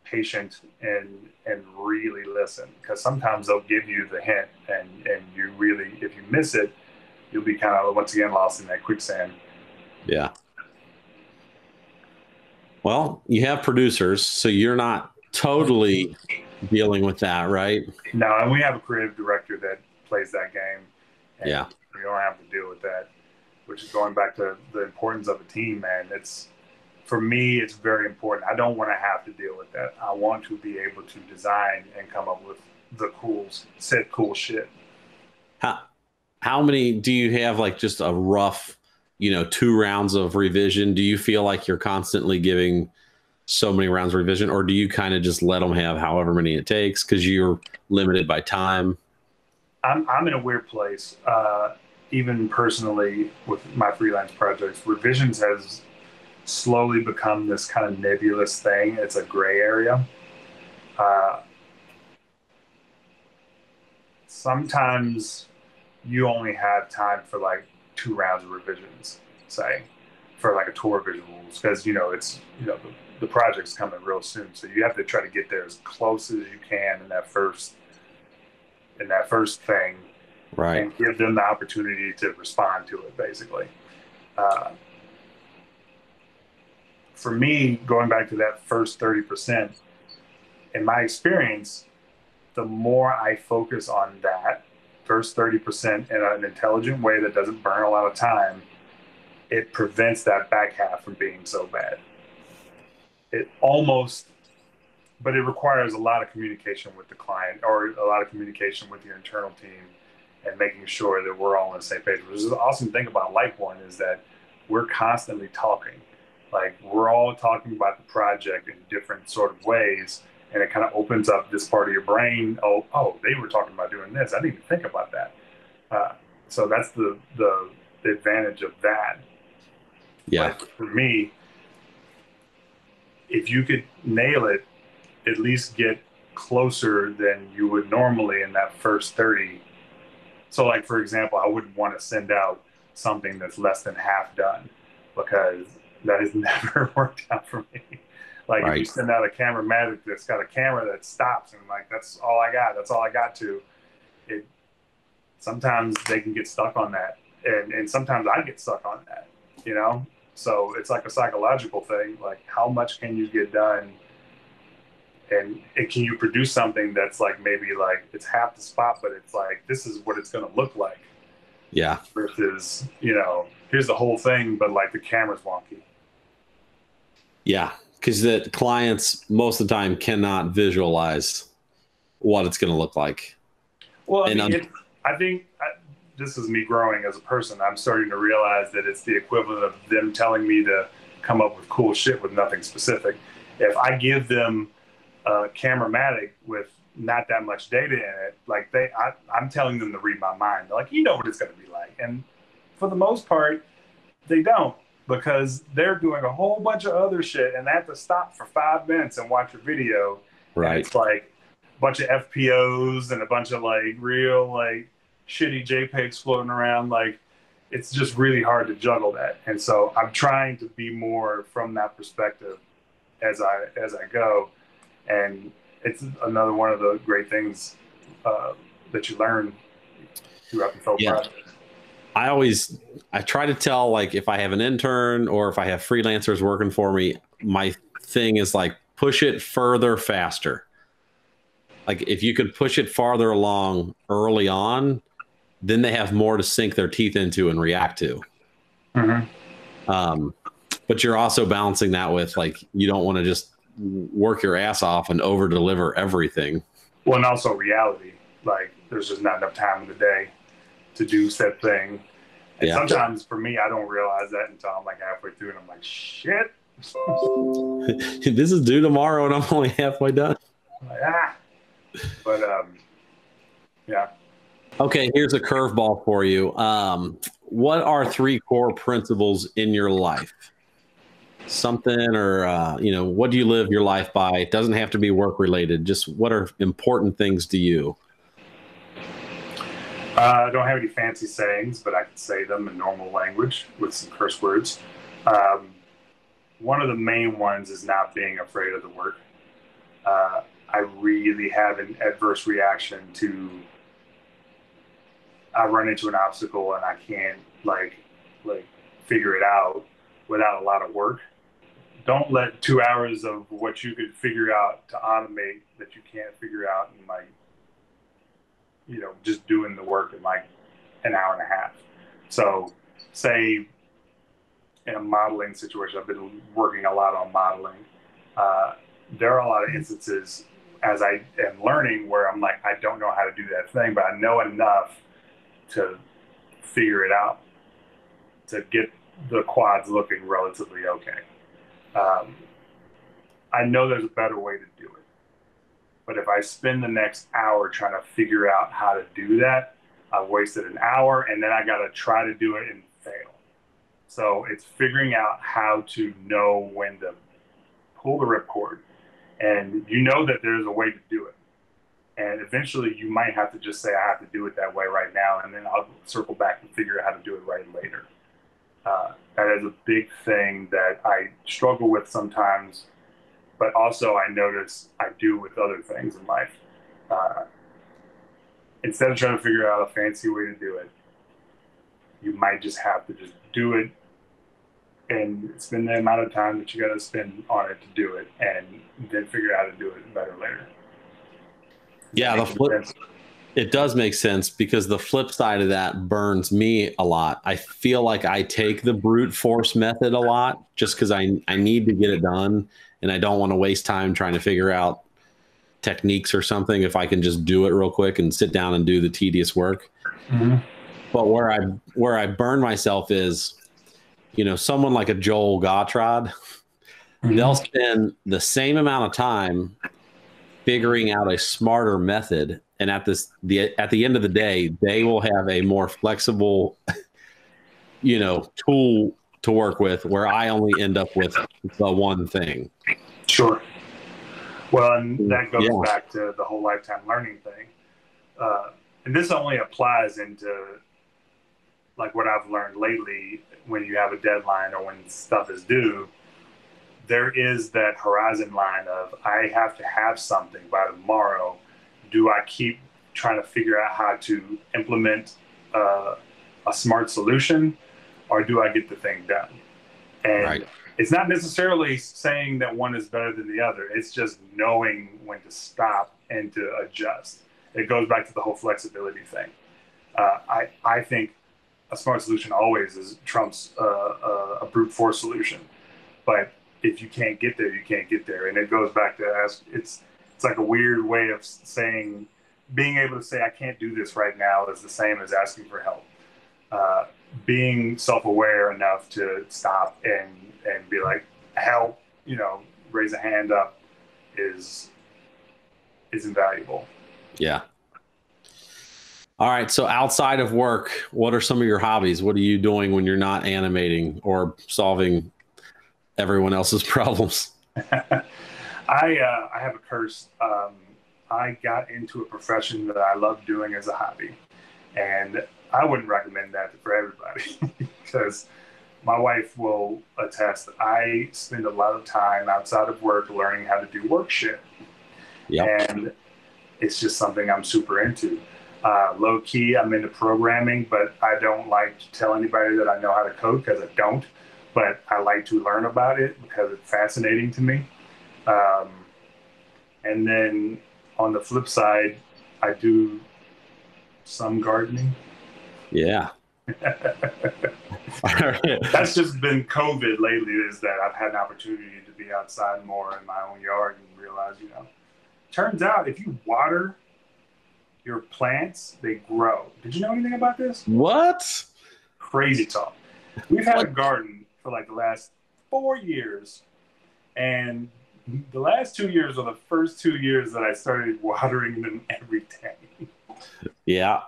B: patient and really listen, because sometimes they'll give you the hint, and you really, if you miss it, you'll be kind of once again lost in that quicksand.
A: Yeah. Well, you have producers, so you're not totally dealing with that, right?
B: No, and we have a creative director that plays that game, and
A: Yeah.
B: we don't have to deal with that. Which is going back to the importance of a team, man. It's, for me, it's very important. I don't want to have to deal with that. I want to be able to design and come up with the cool shit.
A: How how many do you have, like just a rough, 2 rounds of revision? Do you feel like you're constantly giving so many rounds of revision, or do you kind of just let them have however many it takes because you're limited by time?
B: I'm in a weird place. Even personally, with my freelance projects, revisions has slowly become this kind of nebulous thing. It's a gray area. Uh, Sometimes you only have time for like 2 rounds of revisions, say, for like a tour visuals, because it's the project's coming real soon, so you have to try to get there as close as you can in that first thing,
A: Right.
B: and give them the opportunity to respond to it, basically. Uh, for me, going back to that first 30%, in my experience, the more I focus on that first 30% in an intelligent way that doesn't burn a lot of time, it prevents that back half from being so bad. It almost, but it requires a lot of communication with the client, or a lot of communication with your internal team, and making sure that we're all on the same page. Which is the awesome thing about Lightbourn, is that we're constantly talking. Like, we're all talking about the project in different sort of ways, and it kind of opens up this part of your brain. Oh, they were talking about doing this. I didn't even think about that. So that's the advantage of that.
A: Yeah.
B: But for me, if you could nail it, at least get closer than you would normally in that first 30. So, like, for example, I wouldn't want to send out something that's less than half done, because that has never worked out for me. Like, if you send out a camera magic that's got a camera that stops, and like, that's all I got, it sometimes they can get stuck on that, and sometimes I get stuck on that, so it's like a psychological thing. Like, how much can you get done, and can you produce something that's like, maybe like it's half the spot, but it's like, this is what it's going to look like.
A: Yeah.
B: versus, here's the whole thing, but like the camera's wonky.
A: Yeah. Because the clients most of the time cannot visualize what it's going to look like.
B: Well, I think this is me growing as a person. I'm starting to realize that it's the equivalent of them telling me to come up with cool shit with nothing specific. If I give them a Cameratic with not that much data in it, like I'm telling them to read my mind. They're like, you know what it's going to be like. And for the most part, they don't, because they're doing a whole bunch of other shit and they have to stop for 5 minutes and watch a video.
A: Right.
B: And it's like a bunch of FPOs and a bunch of like real like shitty JPEGs floating around. Like, it's just really hard to juggle that. And so I'm trying to be more from that perspective as I go. And it's another one of the great things that you learn throughout the film process.
A: I try to tell, like, if I have an intern or if I have freelancers working for me, my thing is like, push it further, faster. Like, if you could push it farther along early on, then they have more to sink their teeth into and react to.
B: Mm-hmm.
A: But you're also balancing that with, like, you don't want to just work your ass off and over deliver everything.
B: Well, and also reality, like, there's just not enough time in the day to do said thing. And sometimes for me, I don't realize that until I'm like halfway through and I'm like, shit.
A: This is due tomorrow and I'm only halfway done.
B: Like, but yeah.
A: Okay, here's a curveball for you. What are 3 core principles in your life? Something, or what do you live your life by? It doesn't have to be work related. Just what are important things to you?
B: I don't have any fancy sayings, but I can say them in normal language with some curse words. One of the main ones is not being afraid of the work. I really have an adverse reaction to, I run into an obstacle and I can't like figure it out without a lot of work. Don't let 2 hours of what you could figure out to automate that you can't figure out in like, just doing the work in like an hour and a half. So say in a modeling situation, I've been working a lot on modeling. There are a lot of instances as I am learning where I'm like, I don't know how to do that thing, but I know enough to figure it out to get the quads looking relatively okay. I know there's a better way to do it. But if I spend the next hour trying to figure out how to do that, I've wasted an hour and then I got to try to do it and fail. So it's figuring out how to know when to pull the ripcord. And you know that there's a way to do it. And eventually you might have to just say, I have to do it that way right now. And then I'll circle back and figure out how to do it right later. That is a big thing that I struggle with sometimes, but also I notice I do with other things in life. Instead of trying to figure out a fancy way to do it, you might just have to just do it and spend the amount of time that you got to spend on it to do it, and then figure out how to do it better later.
A: Yeah, it does make sense, because the flip side of that burns me a lot. I feel like I take the brute force method a lot just because I need to get it done, and I don't want to waste time trying to figure out techniques or something if I can just do it real quick and sit down and do the tedious work.
B: Mm-hmm.
A: But where I burn myself is, someone like a Joel Gottrod,
B: Mm-hmm.
A: they'll spend the same amount of time figuring out a smarter method, and at the end of the day, they will have a more flexible, tool to work with, where I only end up with the one thing.
B: Sure. Well, and that goes back to the whole lifetime learning thing. And this only applies into like what I've learned lately. When you have a deadline or when stuff is due, there is that horizon line of, I have to have something by tomorrow. Do I keep trying to figure out how to implement a smart solution, or do I get the thing done? And It's not necessarily saying that one is better than the other. It's just knowing when to stop and to adjust. It goes back to the whole flexibility thing. I think a smart solution always is trumps a brute force solution. But if you can't get there, you can't get there. And it goes back to it's like a weird way of saying, being able to say, I can't do this right now is the same as asking for help. Being self-aware enough to stop and be like, help, raise a hand up is invaluable.
A: Yeah. All right. So outside of work, what are some of your hobbies? What are you doing when you're not animating or solving everyone else's problems?
B: I have a curse. I got into a profession that I love doing as a hobby, and I wouldn't recommend that for everybody because my wife will attest. I spend a lot of time outside of work learning how to do work shit. Yep. And it's just something I'm super into. Low key, I'm into programming, but I don't like to tell anybody that I know how to code because I don't. But I like to learn about it because it's fascinating to me. And then on the flip side, I do some gardening.
A: Yeah.
B: That's just been COVID lately, is that I've had an opportunity to be outside more in my own yard and realize, turns out if you water your plants, they grow. Did you know anything about this?
A: What?
B: Crazy talk. We've had a garden for like the last 4 years, and the last 2 years are the first 2 years that I started watering them every day.
A: Yeah.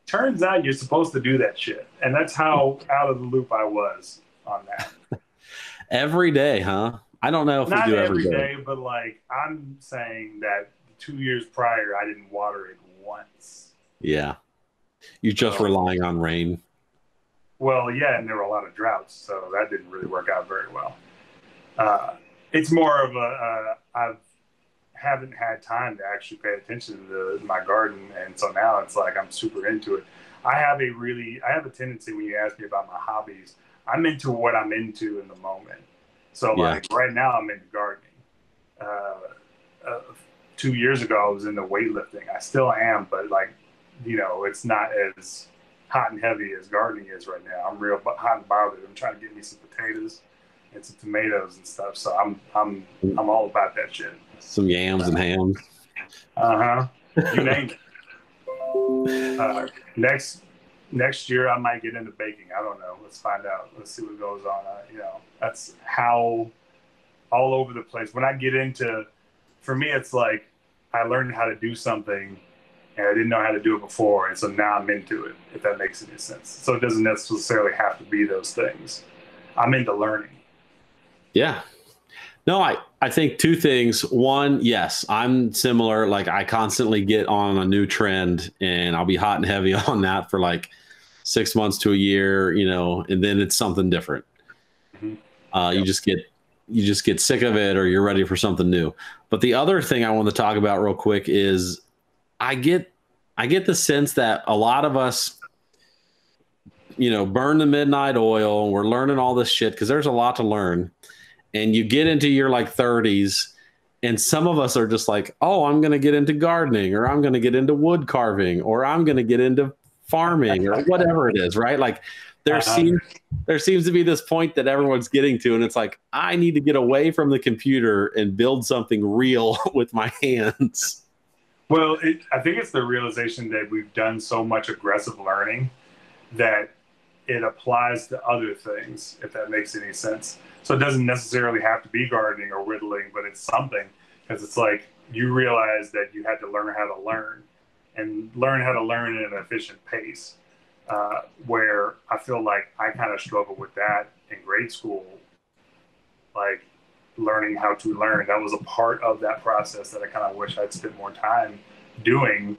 B: Turns out you're supposed to do that shit. And that's how out of the loop I was on that.
A: Every day, huh? I don't know if
B: Not
A: we do
B: every day, but like I'm saying that 2 years prior, I didn't water it once.
A: Yeah. You're just relying on rain.
B: Well, yeah, and there were a lot of droughts, so that didn't really work out very well. It's more of I haven't had time to actually pay attention to my garden, and so now it's like I'm super into it. I have a tendency when you ask me about my hobbies, I'm into what I'm into in the moment. So like right now I'm into gardening. 2 years ago I was into weightlifting. I still am, but like, it's not as hot and heavy as gardening is right now. I'm real hot and bothered. I'm trying to get me some potatoes and some tomatoes and stuff. So I'm all about that shit.
A: Some yams and hams.
B: You name it. Next year I might get into baking. I don't know. Let's find out. Let's see what goes on. That's how all over the place. When I get into, for me, it's like I learned how to do something and I didn't know how to do it before, and so now I'm into it, if that makes any sense. So it doesn't necessarily have to be those things. I'm into learning.
A: Yeah. No, I think two things. One, yes, I'm similar. Like I constantly get on a new trend and I'll be hot and heavy on that for like 6 months to a year, and then it's something different. Mm-hmm. You just get sick of it or you're ready for something new. But the other thing I want to talk about real quick is I get the sense that a lot of us, burn the midnight oil. We're learning all this shit because there's a lot to learn. And you get into your like 30s and some of us are just like, oh, I'm going to get into gardening, or I'm going to get into wood carving, or I'm going to get into farming, or whatever it is, right? Like there seems to be this point that everyone's getting to, and it's like, I need to get away from the computer and build something real with my hands.
B: Well, I think it's the realization that we've done so much aggressive learning that it applies to other things, if that makes any sense. So it doesn't necessarily have to be gardening or whittling, but it's something, because it's like you realize that you had to learn how to learn and learn how to learn at an efficient pace, where I feel like I kind of struggled with that in grade school, like learning how to learn. That was a part of that process that I kind of wish I'd spent more time doing.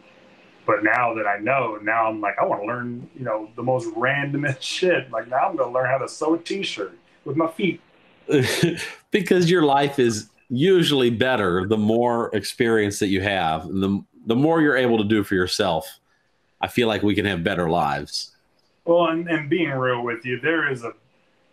B: But now that I know, now I'm like, I want to learn, the most randomest shit. Like now I'm going to learn how to sew a t-shirt with my feet.
A: Because your life is usually better the more experience that you have, and the more you're able to do for yourself. I feel like we can have better lives.
B: Well, and being real with you, there's a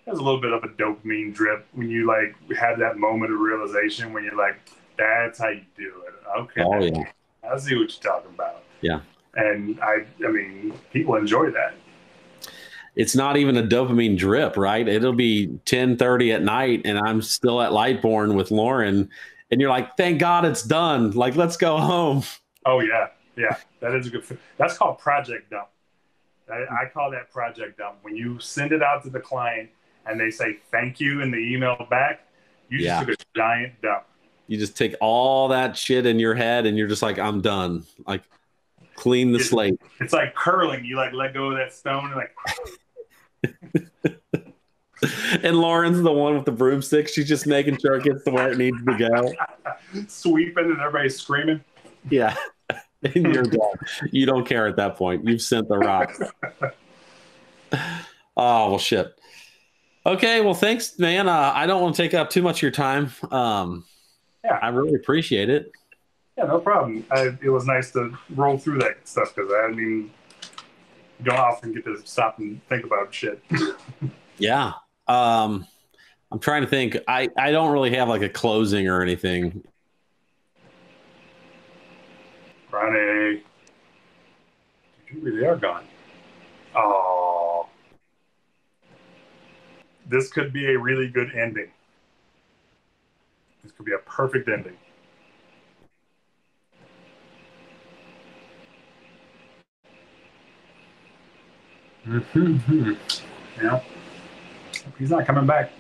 B: little bit of a dopamine drip when you like have that moment of realization when you're like, that's how you do it. Okay.
A: Oh yeah.
B: I see what you're talking about.
A: Yeah.
B: And I mean, people enjoy that.
A: it's not even a dopamine drip, right? It'll be 10:30 at night and I'm still at Lightbourn with Lauren. And you're like, thank God it's done. Like, let's go home.
B: Oh yeah. Yeah. That is a good, that's called project dump. I call that project dump. When you send it out to the client and they say thank you in the email back, you just took a giant dump.
A: You just take all that shit in your head and you're just like, I'm done. Like, clean the slate.
B: It's like curling. You like let go of that stone and like.
A: And Lauren's the one with the broomstick. She's just making sure it gets to where it needs to go.
B: Sweeping and everybody's screaming.
A: Yeah. And you're done. You don't care at that point. You've sent the rock. Oh, well, shit. Okay. Well, thanks, man. I don't want to take up too much of your time.
B: Yeah.
A: I really appreciate it.
B: Yeah, no problem. It was nice to roll through that stuff because you don't often get to stop and think about shit.
A: Yeah. I'm trying to think. I don't really have like a closing or anything.
B: Ronnie, you really are gone. Oh, this could be a really good ending. This could be a perfect ending. Yeah, he's not coming back.